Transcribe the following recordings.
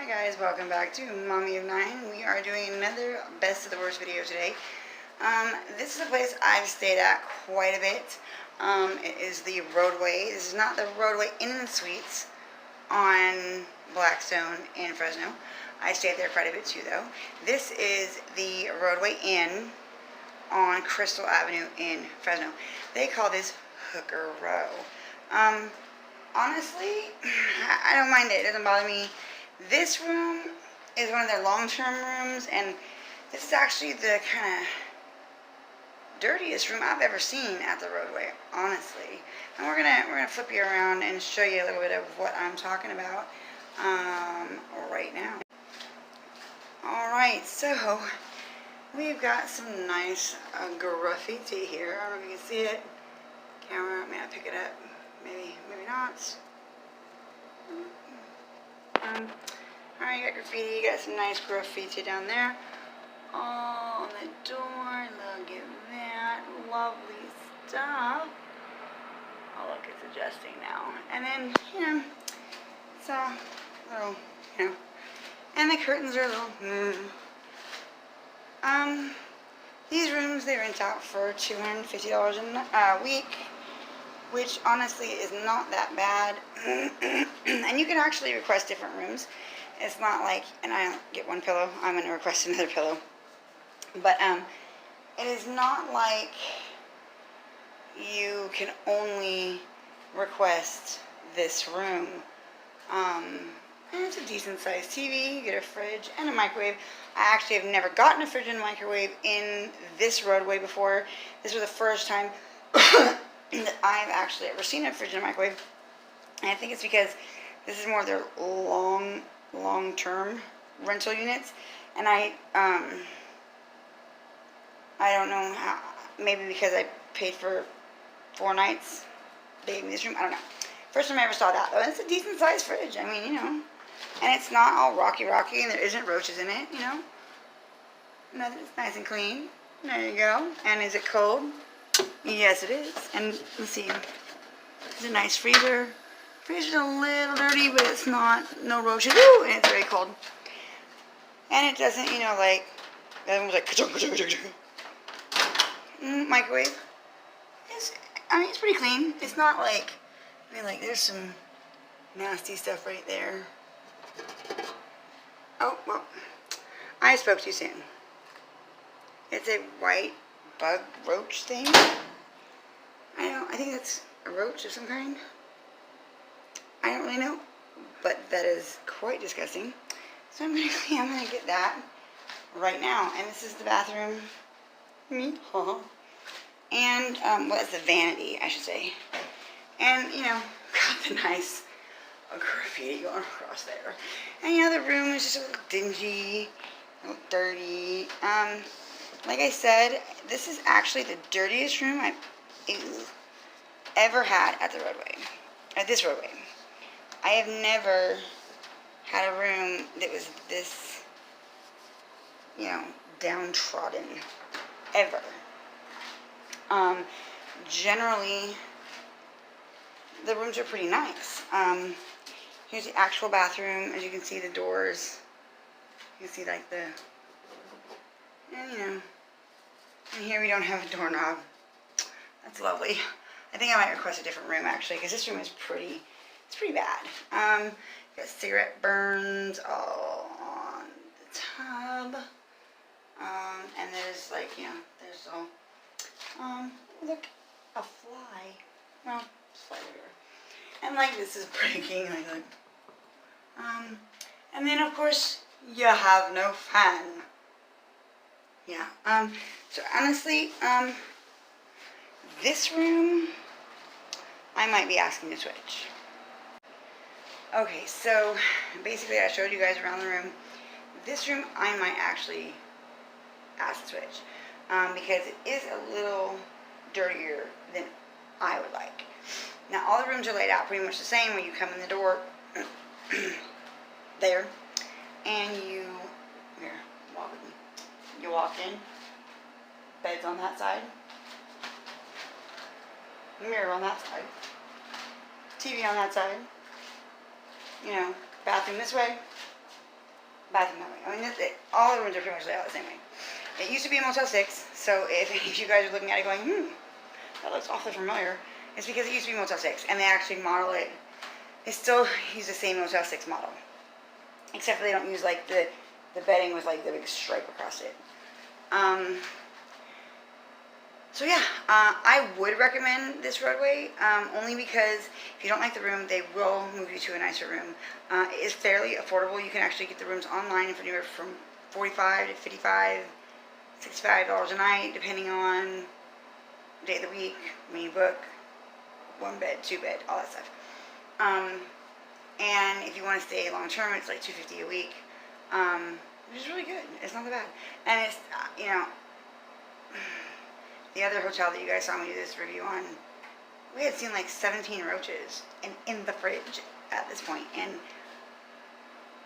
Hi guys, welcome back to Mommy of 9. We are doing another best of the worst video today. This is a place I've stayed at quite a bit. It is the Rodeway. This is not the Rodeway Inn and Suites on Blackstone in Fresno. I stayed there quite a bit too though. This is the Rodeway Inn on Crystal Avenue in Fresno. They call this Hooker Row. Honestly, I don't mind it. It doesn't bother me. This room is one of their long-term rooms, and this is actually the kind of dirtiest room I've ever seen at the Rodeway, honestly. And we're gonna flip you around and show you a little bit of what I'm talking about right now. All right, so we've got some nice graffiti here. I don't know if you can see it. Camera may not pick it up. Maybe not. Alright, you got graffiti. You got some nice graffiti down there. Oh, on the door. Look at that. Lovely stuff. Oh, look, it's adjusting now. And then, it's a little, and the curtains are a little, These rooms, they rent out for $250 a week, which honestly is not that bad. And you can actually request different rooms. It's not like, and I don't get one pillow, I'm going to request another pillow. But it is not like you can only request this room. And it's a decent sized TV, you get a fridge and a microwave. I actually have never gotten a fridge and a microwave in this Rodeway before. This was the first time that I've actually ever seen a fridge and a microwave. And I think it's because this is more of their long-term rental units. And I don't know how, maybe because I paid for 4 nights, they gave me this room, I don't know. First time I ever saw that though. It's a decent sized fridge, I mean, and it's not all rocky, and there isn't roaches in it, Nothing, it's nice and clean. There you go. And is it cold? Yes, it is. And let's see. It's a nice freezer. Freezer's a little dirty, but it's not, no roaches. Ooh, and it's very cold. And it doesn't, like, the other one was like, ka-chung, ka-chung, ka-chung. Microwave. It's pretty clean. It's not like, there's some nasty stuff right there. Oh, well, I spoke too soon. It's a white bug roach thing. I think that's a roach of some kind. I don't really know, but that is quite disgusting. So I'm gonna get that right now. And this is the bathroom. And well, that's the vanity, I should say. And got the nice graffiti going across there. And the room is just a little dingy, a little dirty. Like I said, this is actually the dirtiest room I've ever had at the Rodeway. At this Rodeway. I have never had a room that was this, downtrodden. Ever. Generally, the rooms are pretty nice. Here's the actual bathroom. As you can see, the doors. You can see, like, and here we don't have a doorknob. That's lovely. I think I might request a different room, actually, because this room is pretty, it's pretty bad. Got cigarette burns all on the tub. And there's, like, there's all, look, a fly. Well, fly everywhere. And, like, this is breaking, like, and then, of course, you have no fan. Yeah, so honestly, this room, I might be asking to switch. Okay, so basically I showed you guys around the room. This room, I might actually ask to switch, because it is a little dirtier than I would like. Now, all the rooms are laid out pretty much the same when you come in the door, there, and you walk in, bed's on that side, mirror on that side, TV on that side, bathroom this way, bathroom that way. I mean, all the rooms are pretty much laid out the same way. It used to be a Motel 6, so if you guys are looking at it going, that looks awfully familiar, it's because it used to be Motel 6, and they actually model it. They still use the same Motel 6 model, except for they don't use like the bedding with like the big stripe across it. So yeah, I would recommend this Rodeway, only because if you don't like the room, they will move you to a nicer room. It is fairly affordable. You can actually get the rooms online for anywhere from $45 to $55, $65 a night, depending on day of the week, when you book, 1 bed, 2 bed, all that stuff. And if you want to stay long term, it's like $250 a week, which is really good. It's not that bad. And it's, the other hotel that you guys saw me do this review on, we had seen like 17 roaches in the fridge at this point, and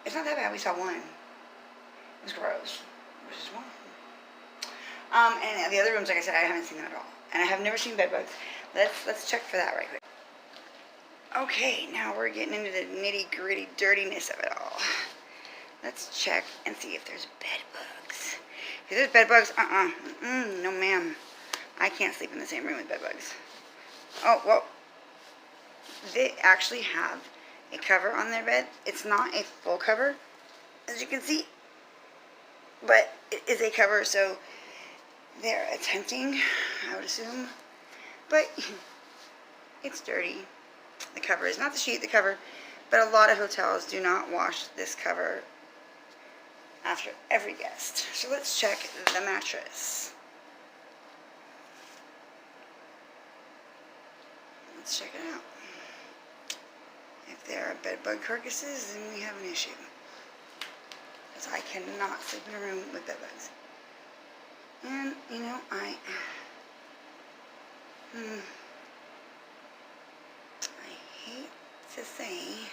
it's not that bad. We saw one. It was gross, which is one. And the other rooms, like I said, I haven't seen them at all, and I have never seen bed bugs. Let's check for that right quick. Okay, now we're getting into the nitty-gritty dirtiness of it all. Let's check and see if there's bed bugs. If there's bed bugs, no ma'am. I can't sleep in the same room with bed bugs. Oh, well, they actually have a cover on their bed. It's not a full cover, as you can see, but it is a cover, so they're attempting, I would assume, but it's dirty. The cover is not the sheet, the cover, but a lot of hotels do not wash this cover after every guest. So let's check the mattress. Let's check it out. If there are bed bug carcasses, then we have an issue. Because I cannot sleep in a room with bed bugs. And, you know, I hate to say,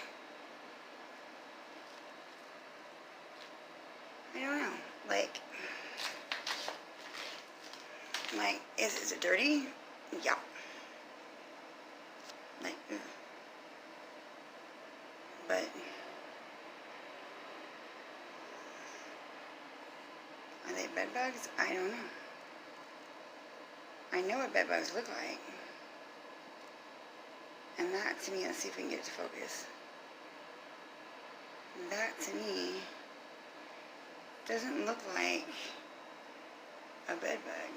I don't know, like is it dirty? Yeah. Like, but are they bed bugs? I don't know. I know what bed bugs look like. And that to me, let's see if we can get it to focus. That to me doesn't look like a bed bug.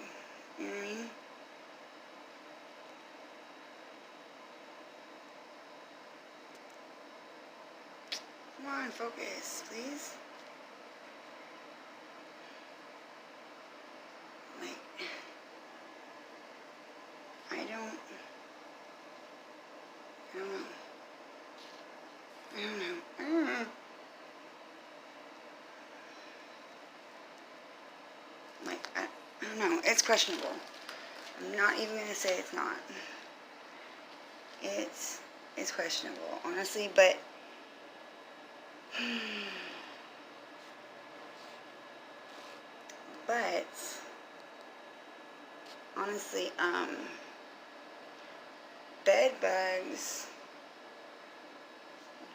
You know what I mean? Come on, focus, please. Like, I don't know. Like, I don't know. It's questionable. I'm not even going to say it's not. It's questionable, honestly, but honestly, bed bugs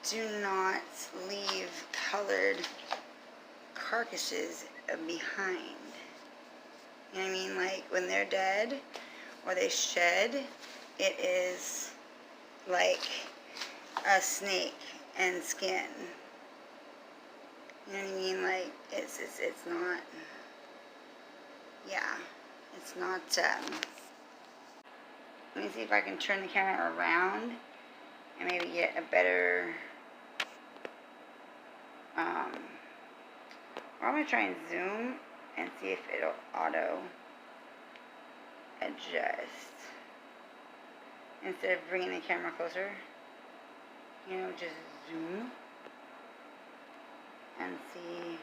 do not leave colored carcasses behind. You know what I mean? Like, when they're dead or they shed, it is like a snake and skin. You know what I mean? Like, it's not, yeah, it's not, let me see if I can turn the camera around and maybe get a better, or I'm going to try and zoom and see if it'll auto adjust instead of bringing the camera closer. You know, just zoom and see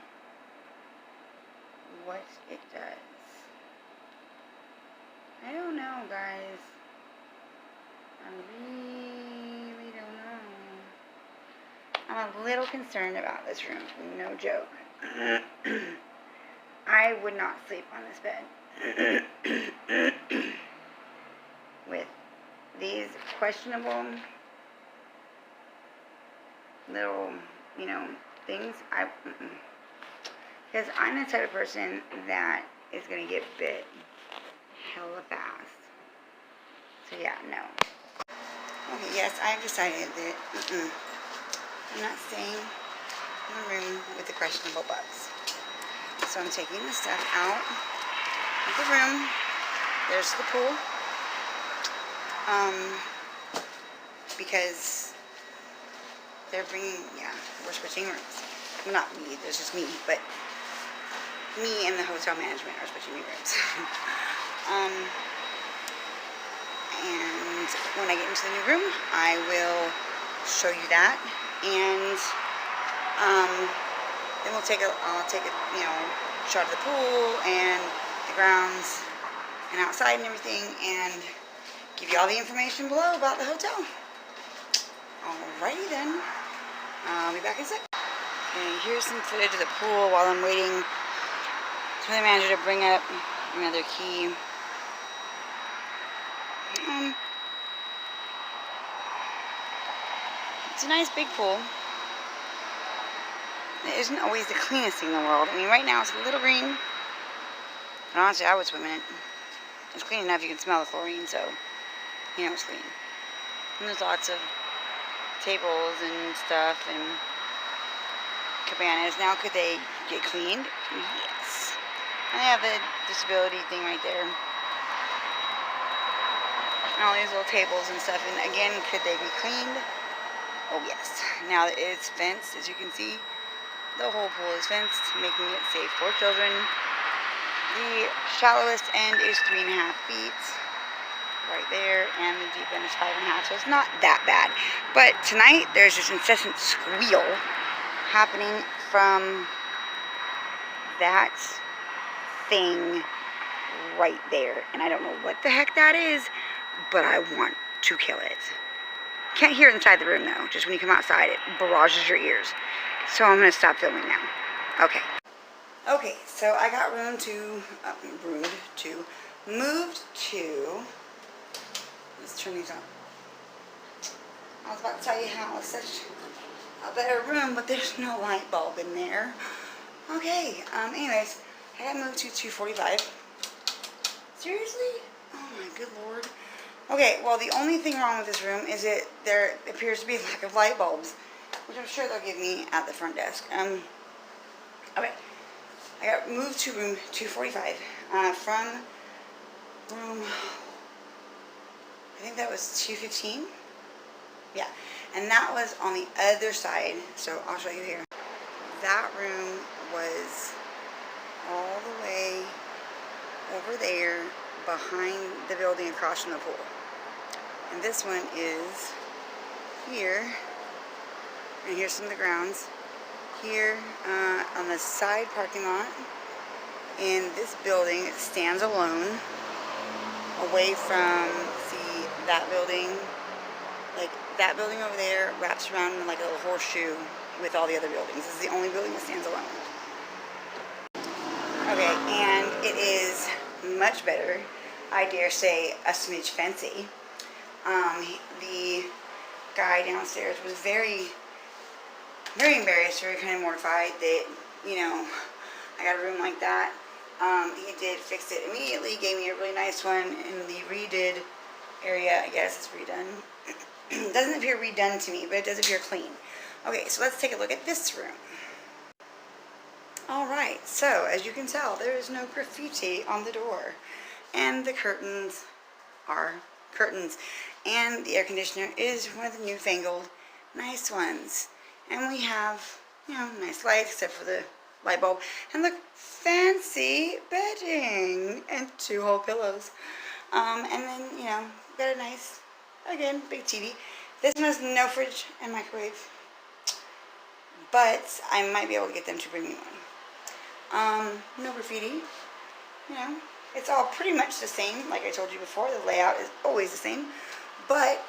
what it does. I don't know, guys. I really don't know. I'm a little concerned about this room. No joke. I would not sleep on this bed with these questionable little, you know, things. Because I'm the type of person that is going to get bit hella fast. So yeah, no. Okay, yes, I've decided that I'm not staying in a room with the questionable bugs. So I'm taking the stuff out of the room. There's the pool. Because they're bringing, yeah, we're switching rooms. Well, not me, there's just me, but me and the hotel management are switching rooms. And when I get into the new room, I will show you that, and then I'll take a shot of the pool and the grounds and outside and everything, and give you all the information below about the hotel. Alrighty then, I'll be back in a sec. Okay, here's some footage of the pool while I'm waiting for the manager to bring up another key. It's a nice big pool. It isn't always the cleanest thing in the world. I mean, right now it's a little green, but honestly, I would swim in it. It's clean enough you can smell the chlorine, so you know it's clean. And there's lots of tables and stuff and cabanas. Now, could they get cleaned? Yes. And they have the disability thing right there. And all these little tables and stuff. And again, could they be cleaned? Oh yes. Now that it's fenced, as you can see, the whole pool is fenced, making it safe for children. The shallowest end is 3.5 feet. Right there, and the deep end is 5.5, so it's not that bad. But tonight there's this incessant squeal happening from that thing right there, and I don't know what the heck that is, but I want to kill it. Can't hear it inside the room though, just when you come outside it barrages your ears. So I'm gonna stop filming now. Okay, so I got moved to, let's turn these on. I was about to tell you how it's such a better room, but there's no light bulb in there. Okay, anyways, I got moved to 245. Seriously? Oh my good lord. Okay, well the only thing wrong with this room is there appears to be a lack of light bulbs, which I'm sure they'll give me at the front desk. Okay, I got moved to room 245 from room, I think that was 215. Yeah, and that was on the other side, so I'll show you here. That room was all the way over there behind the building across from the pool. And this one is here, and here's some of the grounds. Here on the side parking lot in this building, it stands alone, away from, see, that building. Like, that building over there wraps around in like a little horseshoe with all the other buildings. This is the only building that stands alone. Okay, and it is much better. I dare say a smidge fancy. The guy downstairs was very, very embarrassed, very kind of mortified that, you know, I got a room like that. He did fix it immediately, gave me a really nice one in the redid area. I guess it's redone. It doesn't appear redone to me, but it does appear clean. Okay, so let's take a look at this room. Alright, so as you can tell, there is no graffiti on the door. And the curtains are curtains. And the air conditioner is one of the newfangled nice ones. And we have, you know, nice lights except for the light bulb. And look, fancy bedding and 2 whole pillows. And then, you know, got a nice, again, big TV. This one has no fridge and microwave. But I might be able to get them to bring me one. No graffiti. You know, it's all pretty much the same. Like I told you before, the layout is always the same. But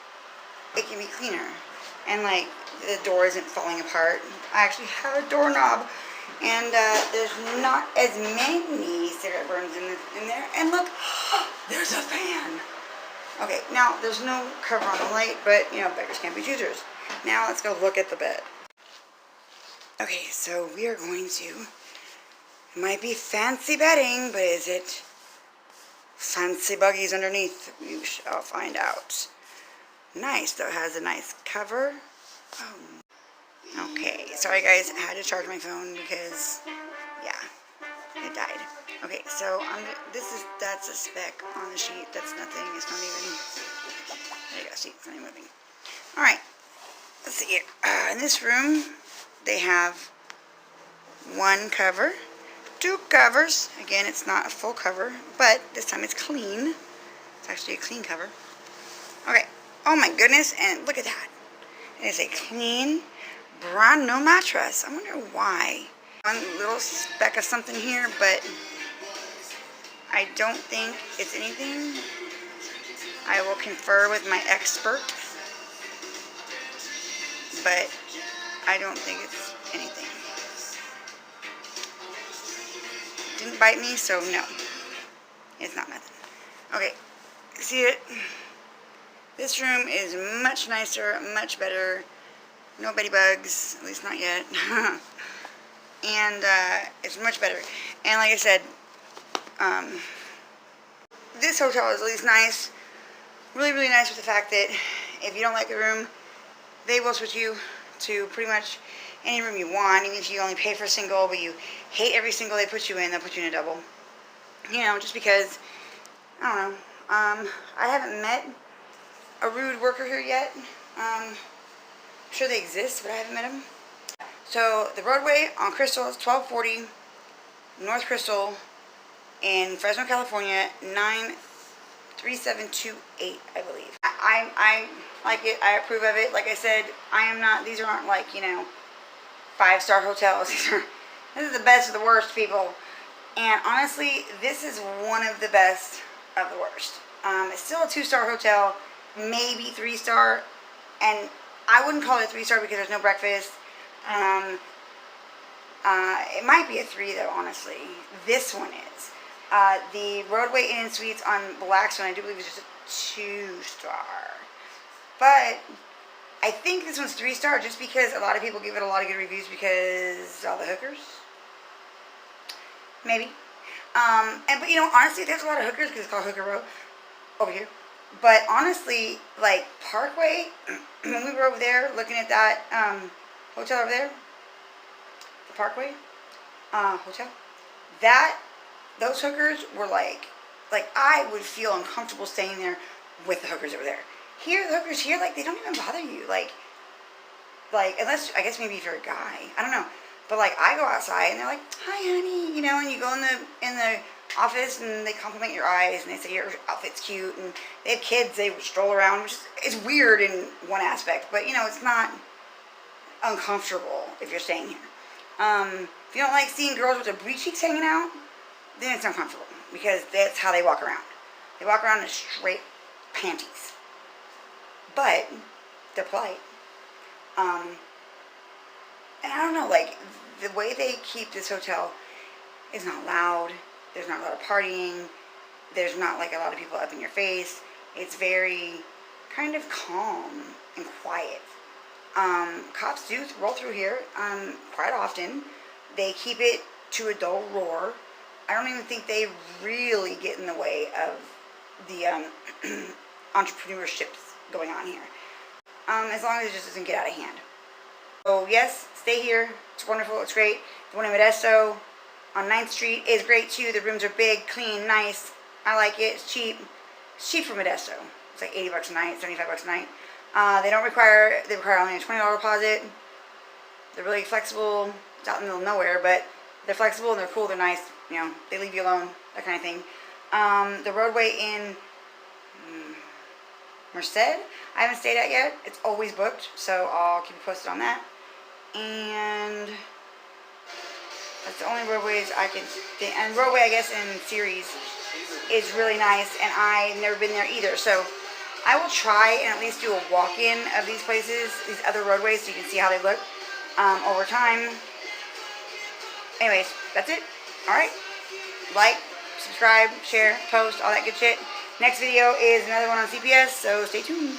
it can be cleaner. And like, the door isn't falling apart. I actually have a doorknob. And there's not as many cigarette burns in there. And look, there's a fan. Okay, now there's no cover on the light, but you know, beggars can't be choosers. Now let's go look at the bed. Okay, so we are going to Might be fancy bedding, but is it fancy buggies underneath? You shall find out. Nice, though. It has a nice cover. Oh. Okay, sorry guys, I had to charge my phone because, yeah, it died. Okay, so that's a speck on the sheet. That's nothing. It's not even. There you go. See, it's not even moving. All right. Let's see here. In this room, they have one cover, two covers. Again, it's not a full cover, but this time it's clean. It's actually a clean cover. Okay. Oh my goodness! And look at that. It is a clean, brand new mattress. I wonder why. One little speck of something here, but I don't think it's anything. I will confer with my expert, but I don't think it's anything. Didn't bite me, so no. It's not nothing. Okay, see it? This room is much nicer, much better. No beddy bugs, at least not yet. And it's much better. And like I said, this hotel is at least nice. Really, really nice with the fact that if you don't like the room, they will switch you to pretty much any room you want. Even if you only pay for a single, but you hate every single they put you in, they'll put you in a double. You know, just because, I don't know. I haven't met a rude worker here yet. I'm sure they exist, but I haven't met them. So, the Rodeway on Crystal is 1240 North Crystal in Fresno, California, 93728, I believe. I like it. I approve of it. Like I said, these aren't like, you know, 5-star hotels. This is the best of the worst, people. And honestly, this is one of the best of the worst. It's still a 2-star hotel, maybe 3-star, and I wouldn't call it a 3-star because there's no breakfast. It might be a 3 though, honestly. This one is. The Rodeway Inn Suites on Blackstone, I do believe, is just a 2-star. But I think this one's 3-star just because a lot of people give it a lot of good reviews because all the hookers. Maybe. But you know, honestly, there's a lot of hookers because it's called Hooker Row over here. But honestly, like Parkway, when we were over there looking at that hotel over there, the Parkway hotel, those hookers were like I would feel uncomfortable staying there with the hookers over there. Here, the hookers here, like, they don't even bother you, like unless, I guess maybe if you're a guy, I don't know, but like, I go outside and they're like, hi honey, you know, and you go in the office and they compliment your eyes and they say your outfit's cute, and they have kids, they stroll around, which is weird in one aspect, but you know, it's not uncomfortable if you're staying here. If you don't like seeing girls with their booty cheeks hanging out, then it's uncomfortable, because that's how they walk around. They walk around in straight panties. But they're polite. And I don't know, like, the way they keep this hotel is not loud. There's not a lot of partying. There's not, like, a lot of people up in your face. It's very kind of calm and quiet. Cops do roll through here quite often. They keep it to a dull roar. I don't even think they really get in the way of the entrepreneurships going on here. As long as it just doesn't get out of hand. So yes, stay here. It's wonderful. It's great. The one in Modesto on 9th Street is great too. The rooms are big, clean, nice. I like it. It's cheap. It's cheap for Modesto. It's like $80 a night, $75 a night. They require only a $20 deposit. They're really flexible. It's out in the middle of nowhere, but they're flexible and they're cool. They're nice. You know, they leave you alone. That kind of thing. The Rodeway in Merced, I haven't stayed at yet. It's always booked, so I'll keep you posted on that. And that's the only Rodeways I can think. And Rodeway, I guess, in series is really nice, and I've never been there either. So I will try and at least do a walk-in of these places, these other Rodeways, so you can see how they look over time. Anyways, that's it. Alright. Like, subscribe, share, post, all that good shit. Next video is another one on CPS, so stay tuned.